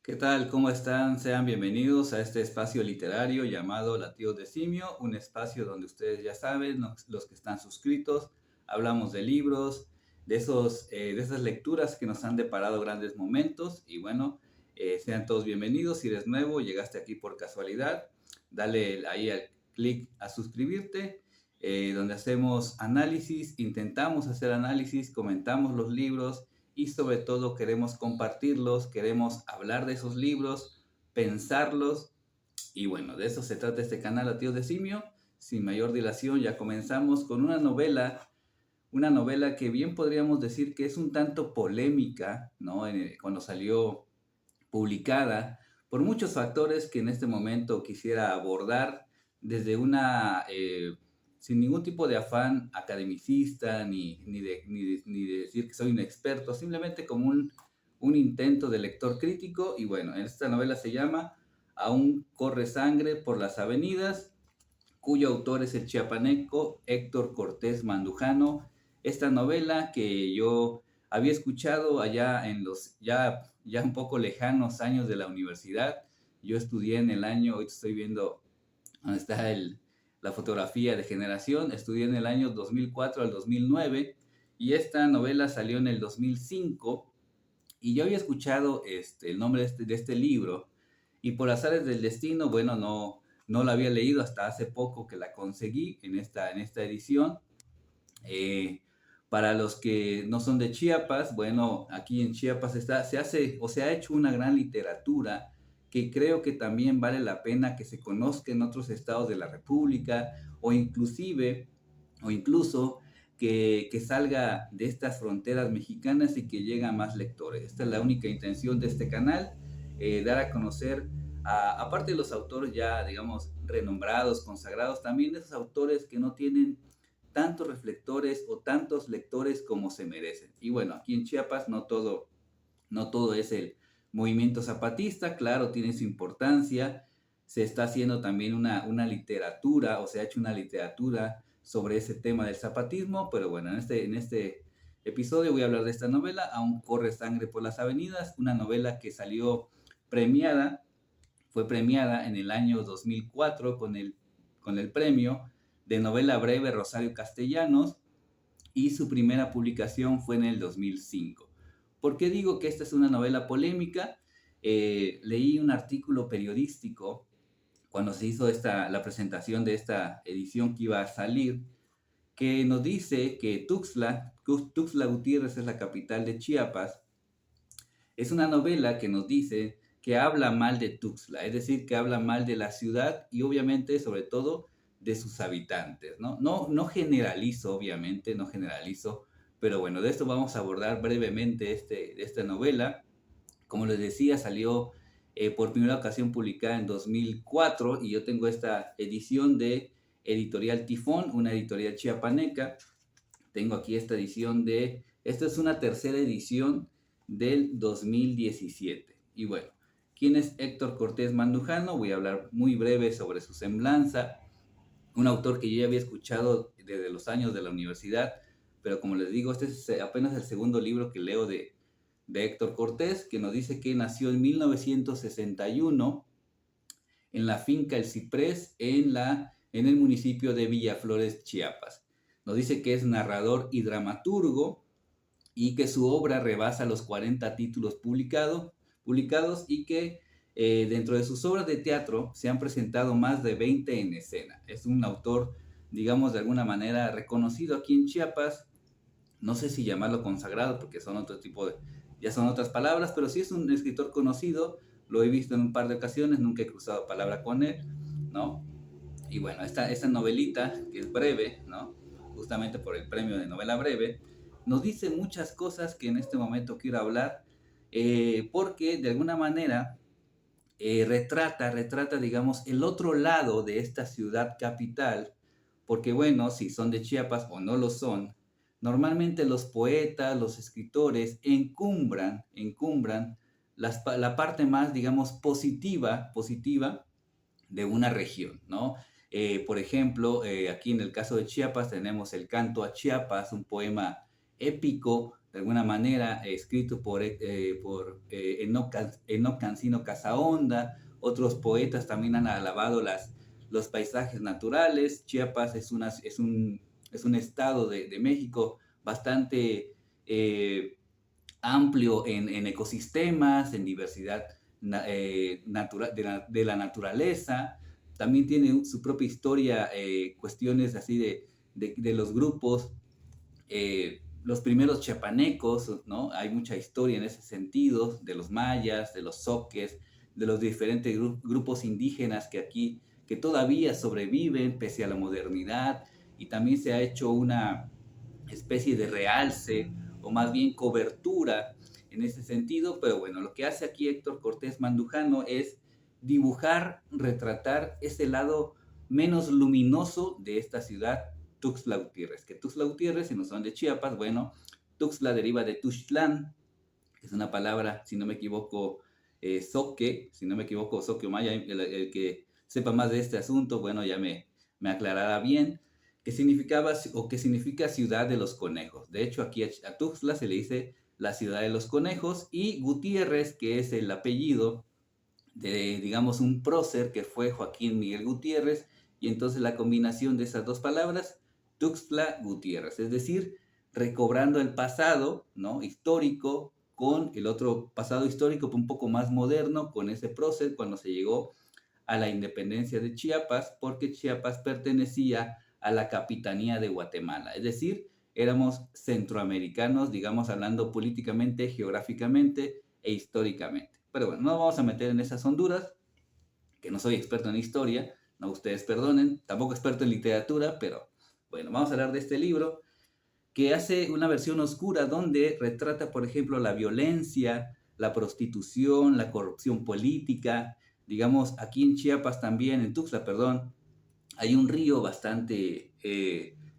¿Qué tal? ¿Cómo están? Sean bienvenidos a este espacio literario llamado Latidos de Simio, un espacio donde ustedes ya saben, los que están suscritos, hablamos de libros, de esas lecturas que nos han deparado grandes momentos y bueno, sean todos bienvenidos. Si eres nuevo, llegaste aquí por casualidad, dale ahí al clic a suscribirte, donde hacemos análisis, intentamos hacer análisis, comentamos los libros y sobre todo queremos compartirlos, queremos hablar de esos libros, pensarlos y bueno, de eso se trata este canal Latidos de Simio. Sin mayor dilación ya comenzamos con una novela que bien podríamos decir que es un tanto polémica, ¿no? Cuando salió publicada por muchos factores que en este momento quisiera abordar desde sin ningún tipo de afán academicista, ni de decir que soy un experto, simplemente como un intento de lector crítico. Y bueno, esta novela se llama Aún corre sangre por las avenidas, cuyo autor es el chiapaneco Héctor Cortés Mandujano. Esta novela que yo había escuchado allá en los ya un poco lejanos años de la universidad. Yo estudié en el año, hoy estoy viendo donde está la fotografía de generación, estudié en el año 2004 al 2009 y esta novela salió en el 2005 y yo había escuchado el nombre de este libro y por azares del destino, bueno, no la había leído hasta hace poco que la conseguí en esta edición. Eh, para los que no son de Chiapas, bueno, aquí en Chiapas se hace o se ha hecho una gran literatura que creo que también vale la pena que se conozca en otros estados de la República o incluso que salga de estas fronteras mexicanas y que llegue a más lectores. Esta es la única intención de este canal, dar a conocer, aparte de los autores ya, digamos, renombrados, consagrados, también esos autores que no tienen tantos reflectores o tantos lectores como se merecen. Y bueno, aquí en Chiapas no todo es el movimiento zapatista, claro, tiene su importancia. Se está haciendo también una literatura, o se ha hecho una literatura sobre ese tema del zapatismo, pero bueno, en este episodio voy a hablar de esta novela, Aún corre sangre por las avenidas, una novela que premiada, fue premiada en el año 2004 con el premio de novela breve Rosario Castellanos, y su primera publicación fue en el 2005. ¿Por qué digo que esta es una novela polémica? Leí un artículo periodístico cuando se hizo la presentación de esta edición que iba a salir, que nos dice que Tuxtla Gutiérrez es la capital de Chiapas. Es una novela que nos dice que habla mal de Tuxtla, es decir, que habla mal de la ciudad y obviamente, sobre todo, de sus habitantes, ¿no? No generalizo, obviamente, no generalizo, pero bueno, de esto vamos a abordar brevemente de esta novela. Como les decía, salió por primera ocasión publicada en 2004 y yo tengo esta edición de Editorial Tifón, una editorial chiapaneca. Tengo aquí esta es una tercera edición del 2017. Y bueno, ¿quién es Héctor Cortés Mandujano? Voy a hablar muy breve sobre su semblanza. Un autor que yo ya había escuchado desde los años de la universidad, pero como les digo, este es apenas el segundo libro que leo de Héctor Cortés, que nos dice que nació en 1961 en la finca El Ciprés, en el municipio de Villaflores, Chiapas. Nos dice que es narrador y dramaturgo y que su obra rebasa los 40 títulos publicados y que dentro de sus obras de teatro se han presentado más de 20 en escena. Es un autor, digamos, de alguna manera reconocido aquí en Chiapas. No sé si llamarlo consagrado porque ya son otras palabras, pero sí es un escritor conocido. Lo he visto en un par de ocasiones, nunca he cruzado palabra con él, ¿no? Y bueno, esta novelita, que es breve, ¿no? Justamente por el premio de novela breve, nos dice muchas cosas que en este momento quiero hablar, porque de alguna manera retrata, digamos, el otro lado de esta ciudad capital, porque bueno, si son de Chiapas o no lo son, normalmente los poetas, los escritores encumbran la parte más, digamos, positiva de una región, ¿no? Por ejemplo, aquí en el caso de Chiapas tenemos el Canto a Chiapas, un poema épico de alguna manera, escrito por Enoch Cancino Casaonda. Otros poetas también han alabado los paisajes naturales. Chiapas es un estado de México bastante amplio en ecosistemas, en diversidad de la naturaleza. También tiene su propia historia, cuestiones así de los grupos, los primeros chiapanecos, ¿no? Hay mucha historia en ese sentido, de los mayas, de los zoques, de los diferentes grupos indígenas que todavía sobreviven pese a la modernidad, y también se ha hecho una especie de realce o más bien cobertura en ese sentido. Pero bueno, lo que hace aquí Héctor Cortés Mandujano es dibujar, retratar ese lado menos luminoso de esta ciudad, Tuxtla Gutiérrez. Que Tuxtla Gutiérrez, si no son de Chiapas, bueno, Tuxtla deriva de Tuxtlán, que es una palabra, si no me equivoco, zoque, si no me equivoco, zoque o maya. El que sepa más de este asunto, bueno, ya me aclarará bien, que significaba o que significa ciudad de los conejos. De hecho, aquí a Tuxtla se le dice la ciudad de los conejos, y Gutiérrez, que es el apellido de, digamos, un prócer que fue Joaquín Miguel Gutiérrez, y entonces la combinación de esas dos palabras, Tuxtla Gutiérrez, es decir, recobrando el pasado, ¿no?, histórico, con el otro pasado histórico un poco más moderno, con ese prócer cuando se llegó a la independencia de Chiapas, porque Chiapas pertenecía a la capitanía de Guatemala, es decir, éramos centroamericanos, digamos, hablando políticamente, geográficamente e históricamente. Pero bueno, no vamos a meter en esas honduras, que no soy experto en historia, no, ustedes perdonen, tampoco experto en literatura, pero bueno, vamos a hablar de este libro que hace una versión oscura donde retrata, por ejemplo, la violencia, la prostitución, la corrupción política. Digamos, aquí en Chiapas también, en Tuxtla, perdón, hay un río bastante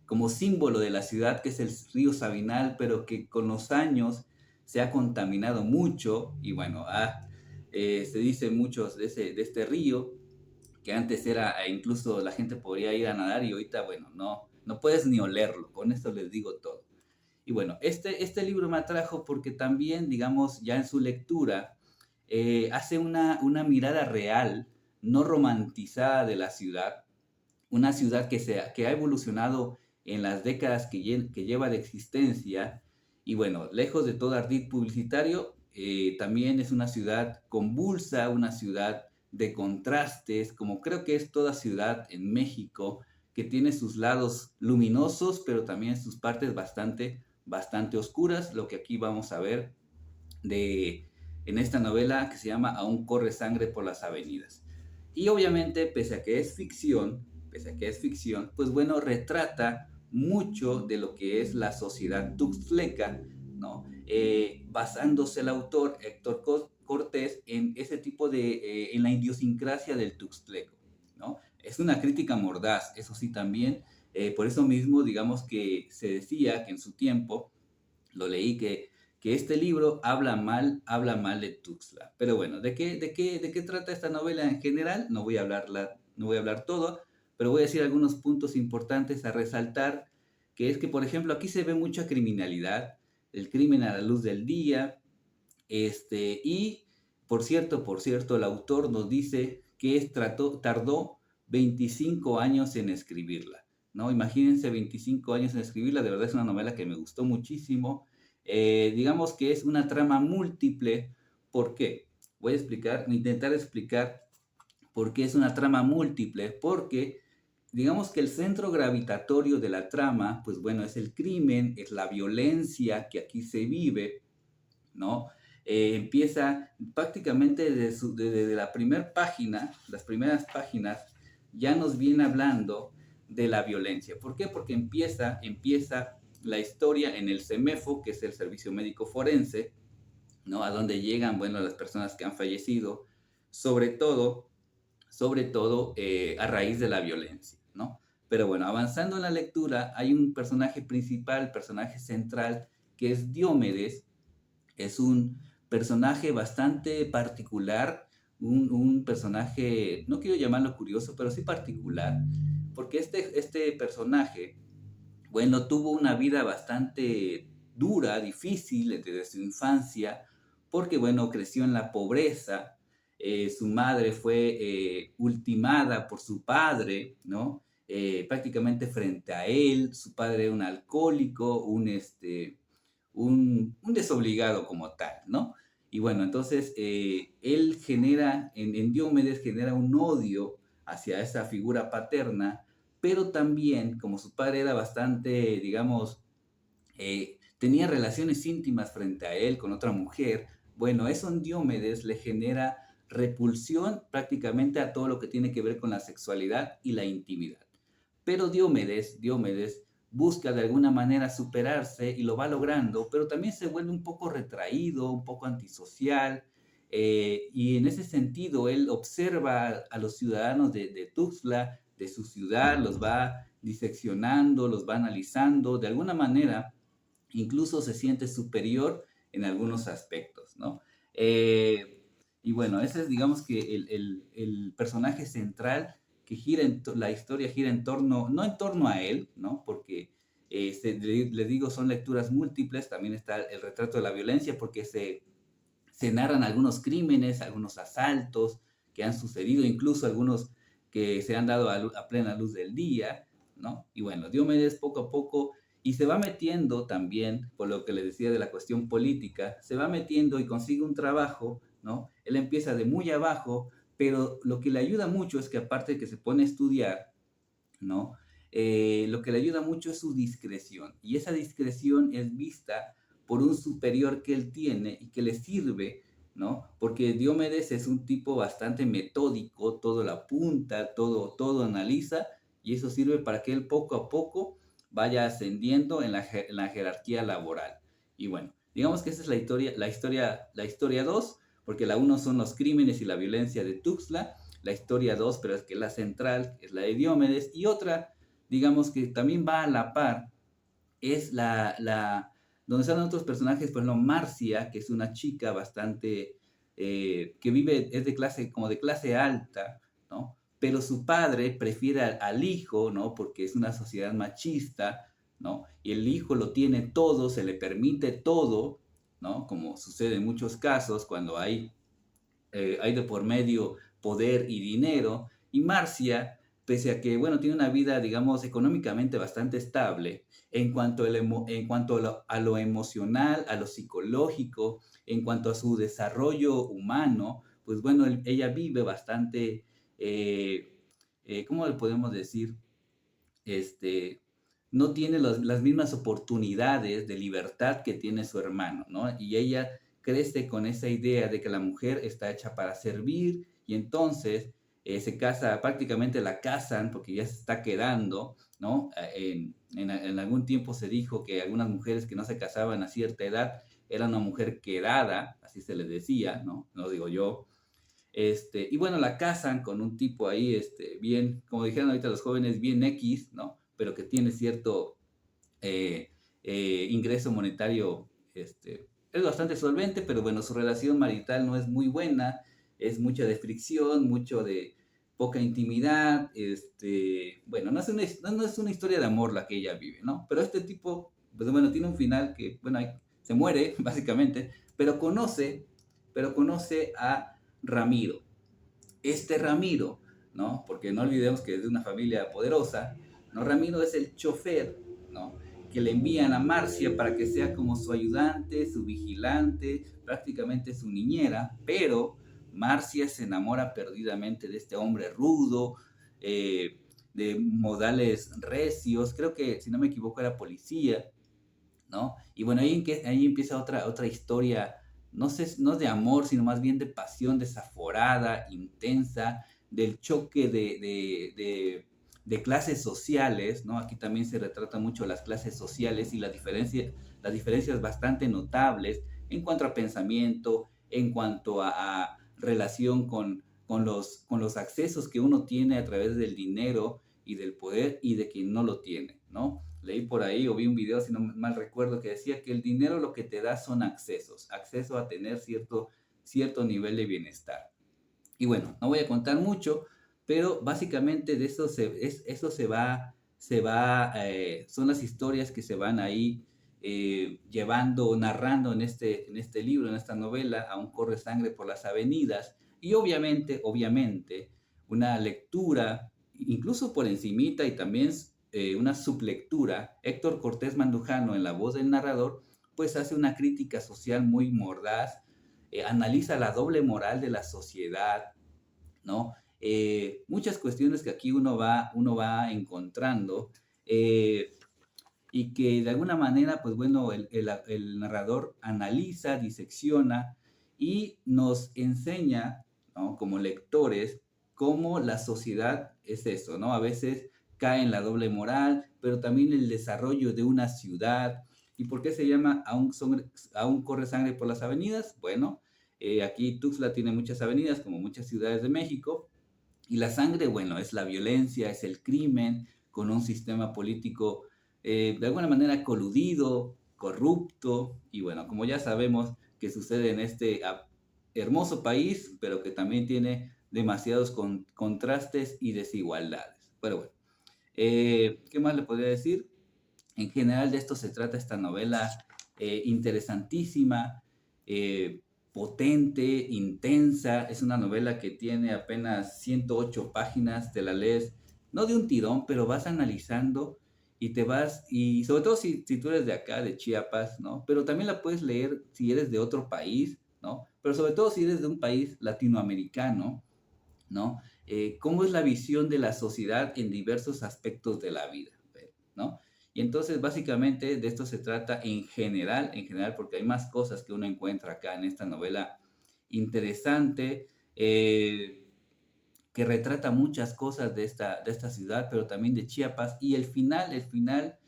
como símbolo de la ciudad, que es el río Sabinal, pero que con los años se ha contaminado mucho. Y bueno, se dice muchos de este río, que antes era, incluso la gente podría ir a nadar, y ahorita, bueno, no puedes ni olerlo. Con esto les digo todo. Y bueno, este libro me atrajo porque también, digamos, ya en su lectura, hace una mirada real, no romantizada, de la ciudad, una ciudad que ha evolucionado en las décadas que lleva de existencia. Y bueno, lejos de todo ardid publicitario, también es una ciudad convulsa, una ciudad de contrastes, como creo que es toda ciudad en México, que tiene sus lados luminosos, pero también sus partes bastante oscuras, lo que aquí vamos a ver de, en esta novela que se llama Aún corre sangre por las avenidas. Y obviamente, pese a que es ficción, pues bueno, retrata mucho de lo que es la sociedad tuxtleca, ¿no? Basándose el autor Héctor Cortés en ese tipo en la idiosincrasia del tuxtleco, ¿no? Es una crítica mordaz, eso sí también. Por eso mismo, digamos que se decía que en su tiempo, lo leí, que este libro habla mal de Tuxtla. Pero bueno, ¿de qué trata esta novela en general? No voy a hablar todo, pero voy a decir algunos puntos importantes a resaltar, que es que, por ejemplo, aquí se ve mucha criminalidad, el crimen a la luz del día. Y por cierto, el autor nos dice que tardó 25 años en escribirla, ¿no? Imagínense, 25 años en escribirla. De verdad es una novela que me gustó muchísimo. Digamos que es una trama múltiple. ¿Por qué? Voy a intentar explicar por qué es una trama múltiple. Porque digamos que el centro gravitatorio de la trama, pues bueno, es el crimen, es la violencia que aquí se vive, ¿no? Empieza prácticamente desde la primera página, las primeras páginas, ya nos viene hablando de la violencia. ¿Por qué? Porque empieza la historia en el CEMEFO, que es el Servicio Médico Forense, ¿no? A donde llegan, bueno, las personas que han fallecido, sobre todo, a raíz de la violencia, ¿no? Pero bueno, avanzando en la lectura, hay un personaje principal, personaje central, que es Diomedes. Es un personaje bastante particular, un personaje, no quiero llamarlo curioso, pero sí particular, porque este personaje, bueno, tuvo una vida bastante dura, difícil desde su infancia, porque, bueno, creció en la pobreza, su madre fue ultimada por su padre, ¿no? Prácticamente frente a él, su padre era un alcohólico, un desobligado como tal, ¿no? Y bueno, entonces él genera, en Diomedes genera un odio hacia esa figura paterna, pero también, como su padre era bastante, digamos, tenía relaciones íntimas frente a él con otra mujer, bueno, eso en Diomedes le genera repulsión prácticamente a todo lo que tiene que ver con la sexualidad y la intimidad. Pero Diomedes busca de alguna manera superarse y lo va logrando, pero también se vuelve un poco retraído, un poco antisocial, y en ese sentido él observa a los ciudadanos de Tuxtla, de su ciudad, los va diseccionando, los va analizando, de alguna manera incluso se siente superior en algunos aspectos, ¿no? Eh, y bueno, ese es, digamos que el personaje central que la historia gira en torno, no en torno a él, ¿no? Porque, les digo, son lecturas múltiples, también está el retrato de la violencia, porque se narran algunos crímenes, algunos asaltos que han sucedido, incluso algunos que se han dado a plena luz del día, ¿no? Y bueno, Diomedes poco a poco, y se va metiendo también, por lo que le decía de la cuestión política, se va metiendo y consigue un trabajo, ¿no? Él empieza de muy abajo, pero lo que le ayuda mucho es que aparte de que se pone a estudiar, ¿no? Lo que le ayuda mucho es su discreción, y esa discreción es vista por un superior que él tiene y que le sirve, ¿no? Porque Diomedes es un tipo bastante metódico, todo lo apunta, todo analiza, y eso sirve para que él poco a poco vaya ascendiendo en la jerarquía laboral. Y bueno, digamos que esa es la historia 2, porque la uno son los crímenes y la violencia de Tuxtla, la historia 2, pero es que la central es la de Diomedes, y otra, digamos que también va a la par, es donde salen otros personajes, por ejemplo, Marcia, que es una chica bastante, que vive, es de clase, como de clase alta, ¿no? Pero su padre prefiere al hijo, ¿no? Porque es una sociedad machista, ¿no? Y el hijo lo tiene todo, se le permite todo, ¿no? Como sucede en muchos casos cuando hay de por medio poder y dinero, y Marcia, pese a que, bueno, tiene una vida, digamos, económicamente bastante estable, en cuanto a lo emocional, a lo psicológico, en cuanto a su desarrollo humano, pues bueno, ella vive bastante, ¿cómo le podemos decir? Este, no tiene las mismas oportunidades de libertad que tiene su hermano, ¿no? Y ella crece con esa idea de que la mujer está hecha para servir, y entonces se casa, prácticamente la casan porque ya se está quedando, ¿no? En algún tiempo se dijo que algunas mujeres que no se casaban a cierta edad era una mujer quedada, así se les decía, ¿no? No digo yo. Y bueno, la casan con un tipo ahí, bien, como dijeron ahorita los jóvenes, bien X, ¿no? Pero que tiene cierto eh, ingreso monetario, es bastante solvente, pero bueno, su relación marital no es muy buena, es mucha de fricción, mucho de poca intimidad, bueno, no es una historia de amor la que ella vive, ¿no? Pero este tipo, pues bueno, tiene un final que, bueno, se muere, básicamente, pero conoce a Ramiro. Este Ramiro, ¿no? Porque no olvidemos que es de una familia poderosa, ¿no? Ramiro es el chofer, ¿no? Que le envían a Marcia para que sea como su ayudante, su vigilante, prácticamente su niñera, pero Marcia se enamora perdidamente de este hombre rudo, eh, de modales recios, creo que si no me equivoco era policía, ¿no? Y bueno, ahí empieza otra historia, no sé, no de amor, sino más bien de pasión desaforada, intensa, del choque de clases sociales, ¿no? Aquí también se retrata mucho las clases sociales y las diferencias bastante notables en cuanto a pensamiento, en cuanto a relación con los accesos que uno tiene a través del dinero y del poder, y de quien no lo tiene, ¿no? Leí por ahí o vi un video, si no mal recuerdo, que decía que el dinero lo que te da son acceso a tener cierto nivel de bienestar. Y bueno, no voy a contar mucho, pero básicamente de eso son las historias que se van ahí llevando, narrando en este libro, en esta novela, Aún corre sangre por las avenidas, y obviamente, una lectura, incluso por encimita y también una sublectura, Héctor Cortés Mandujano, en la voz del narrador, pues hace una crítica social muy mordaz, analiza la doble moral de la sociedad, ¿no? Muchas cuestiones que aquí uno va encontrando, y que de alguna manera, pues bueno, el narrador analiza, disecciona y nos enseña, ¿no? Como lectores, cómo la sociedad es eso, ¿no? A veces cae en la doble moral, pero también el desarrollo de una ciudad. ¿Y por qué se llama Aún corre sangre por las avenidas? Bueno, aquí Tuxtla tiene muchas avenidas, como muchas ciudades de México, y la sangre, bueno, es la violencia, es el crimen, con un sistema político de alguna manera coludido, corrupto, y bueno, como ya sabemos que sucede en este hermoso país, pero que también tiene demasiados contrastes y desigualdades. Pero bueno, ¿qué más le podría decir? En general de esto se trata esta novela interesantísima, eh, potente, intensa. Es una novela que tiene apenas 108 páginas, te la lees, no de un tirón, pero vas analizando y te vas, y sobre todo si tú eres de acá, de Chiapas, ¿no? Pero también la puedes leer si eres de otro país, ¿no? Pero sobre todo si eres de un país latinoamericano, ¿no? ¿Cómo es la visión de la sociedad en diversos aspectos de la vida, ¿no? Y entonces, básicamente, de esto se trata en general, porque hay más cosas que uno encuentra acá en esta novela interesante, que retrata muchas cosas de esta ciudad, pero también de Chiapas. Y el final,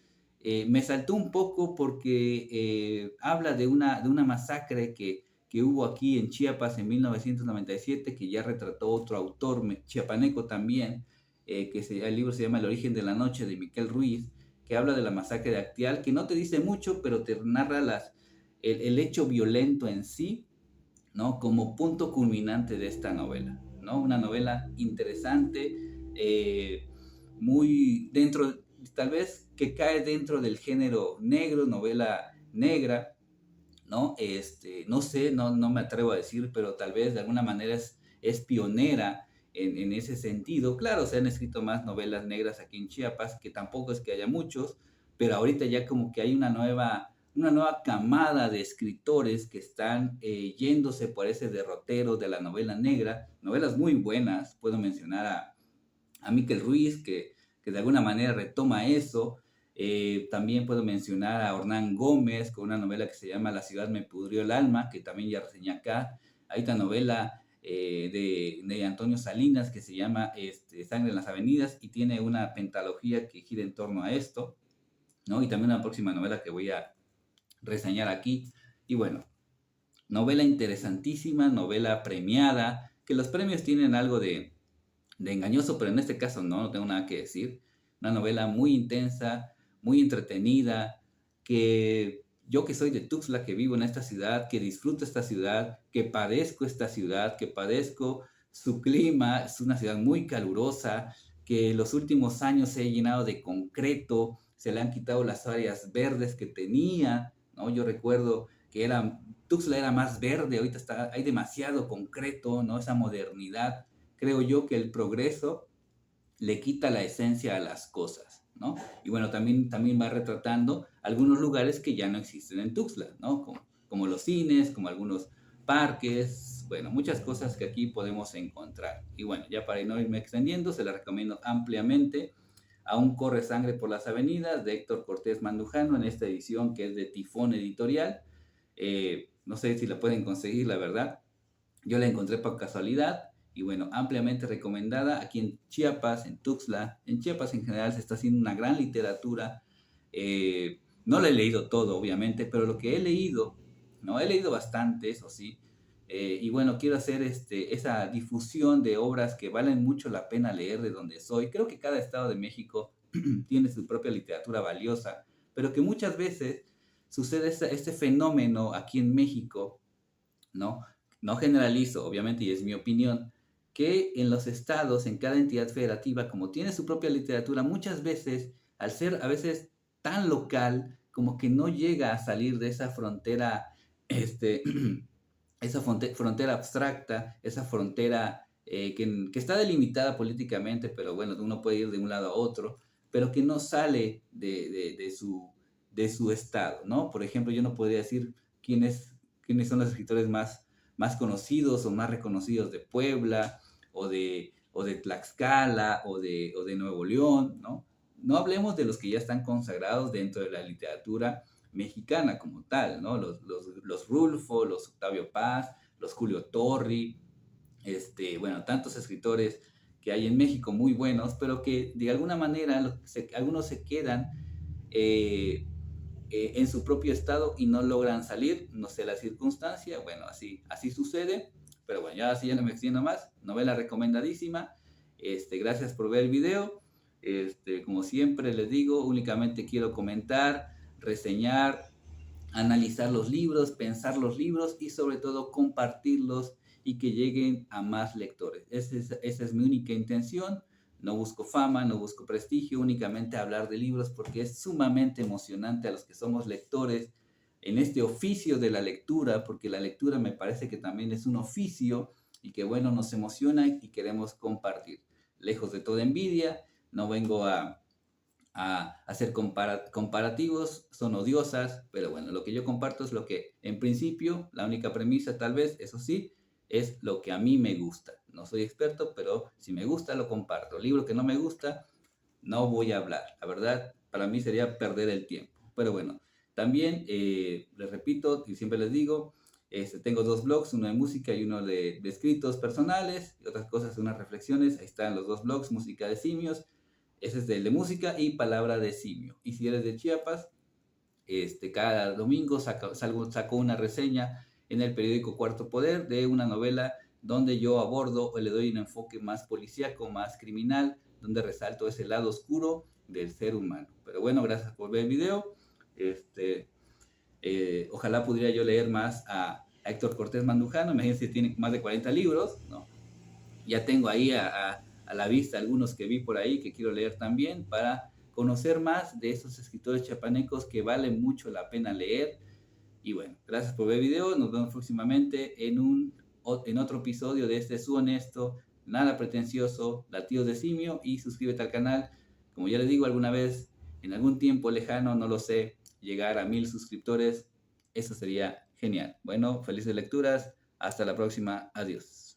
me saltó un poco porque habla de una masacre que hubo aquí en Chiapas en 1997, que ya retrató otro autor chiapaneco también, el libro se llama El origen de la noche, de Miquel Ruiz, que habla de la masacre de Acteal, que no te dice mucho, pero te narra el hecho violento en sí, ¿no? Como punto culminante de esta novela, ¿no? Una novela interesante, muy dentro, tal vez que cae dentro del género negro, novela negra, ¿no? No sé, no me atrevo a decir, pero tal vez de alguna manera es pionera en ese sentido. Claro, se han escrito más novelas negras aquí en Chiapas, que tampoco es que haya muchos, pero ahorita ya como que hay una nueva camada de escritores que están yéndose por ese derrotero de la novela negra, novelas muy buenas. Puedo mencionar a Miquel Ruiz, que de alguna manera retoma eso. También puedo mencionar a Hernán Gómez con una novela que se llama La ciudad me pudrió el alma, que también ya reseñé acá. Hay otra novela de Antonio Salinas que se llama Sangre en las avenidas, y tiene una pentalogía que gira en torno a esto, ¿no? Y también una próxima novela que voy a reseñar aquí. Y bueno, novela interesantísima, novela premiada, que los premios tienen algo de engañoso, pero en este caso no tengo nada que decir. Una novela muy intensa, muy entretenida, que yo que soy de Tuxtla, que vivo en esta ciudad, que disfruto esta ciudad, que padezco esta ciudad, que padezco su clima, es una ciudad muy calurosa, que los últimos años se ha llenado de concreto, se le han quitado las áreas verdes que tenía, ¿no? Yo recuerdo que Tuxtla era más verde, ahorita hay demasiado concreto, ¿no? Esa modernidad. Creo yo que el progreso le quita la esencia a las cosas, ¿no? Y bueno, también va retratando algunos lugares que ya no existen en Tuxtla, ¿no? Como los cines, como algunos parques, bueno, muchas cosas que aquí podemos encontrar. Y bueno, ya para no irme extendiendo, se la recomiendo ampliamente. Aún corre sangre por las avenidas, de Héctor Cortés Mandujano, en esta edición que es de Tifón Editorial. No sé si la pueden conseguir, la verdad. Yo la encontré por casualidad y bueno, ampliamente recomendada aquí en Chiapas, en Tuxtla. En Chiapas en general se está haciendo una gran literatura. No la he leído todo, obviamente, pero lo que he leído, no he leído bastante, eso sí. Y bueno, quiero hacer esa difusión de obras que valen mucho la pena leer de donde soy. Creo que cada estado de México tiene su propia literatura valiosa, pero que muchas veces sucede este fenómeno aquí en México, ¿no? No generalizo, obviamente, y es mi opinión, que en los estados, en cada entidad federativa, como tiene su propia literatura, muchas veces, al ser a veces tan local, como que no llega a salir de esa frontera, este, esa frontera abstracta, esa frontera que está delimitada políticamente, pero bueno, uno puede ir de un lado a otro, pero que no sale de su estado, ¿no? Por ejemplo, yo no podría decir quiénes son los escritores más conocidos o más reconocidos de Puebla o de Tlaxcala o de Nuevo León, ¿no? No hablemos de los que ya están consagrados dentro de la literatura mexicana como tal, ¿no? Los Rulfo, los Octavio Paz, los Julio Torri, bueno, tantos escritores que hay en México muy buenos, pero que de alguna manera algunos se quedan en su propio estado y no logran salir, no sé la circunstancia, bueno, así sucede, pero bueno, ya así ya no me extiendo más, novela recomendadísima, gracias por ver el video, como siempre les digo, únicamente quiero comentar, reseñar, analizar los libros, pensar los libros y sobre todo compartirlos y que lleguen a más lectores. Esa es mi única intención. No busco fama, no busco prestigio, únicamente hablar de libros porque es sumamente emocionante a los que somos lectores en este oficio de la lectura, porque la lectura me parece que también es un oficio y que bueno, nos emociona y queremos compartir. Lejos de toda envidia, no vengo a hacer comparativos, son odiosas, pero bueno, lo que yo comparto es lo que en principio, la única premisa tal vez, eso sí, es lo que a mí me gusta. No soy experto, pero si me gusta, lo comparto. Libro que no me gusta, no voy a hablar. La verdad, para mí sería perder el tiempo. Pero bueno, también les repito y siempre les digo, tengo dos blogs, uno de música y uno de escritos personales y otras cosas, unas reflexiones. Ahí están los dos blogs, Música de Simios. Ese es el de música y palabra de simio. Y si eres de Chiapas, cada domingo saco una reseña en el periódico Cuarto Poder de una novela donde yo abordo o le doy un enfoque más policíaco, más criminal, donde resalto ese lado oscuro del ser humano. Pero bueno, gracias por ver el video. Ojalá pudiera yo leer más a Héctor Cortés Mandujano. Imagínense, tiene más de 40 libros, ¿no? Ya tengo ahí a la vista algunos que vi por ahí que quiero leer también para conocer más de esos escritores chiapanecos que valen mucho la pena leer. Y bueno, gracias por ver el video. Nos vemos próximamente en otro episodio de este su honesto, nada pretencioso, Latidos de Simio. Y suscríbete al canal. Como ya les digo alguna vez, en algún tiempo lejano, no lo sé, llegar a 1000 suscriptores, eso sería genial. Bueno, felices lecturas. Hasta la próxima. Adiós.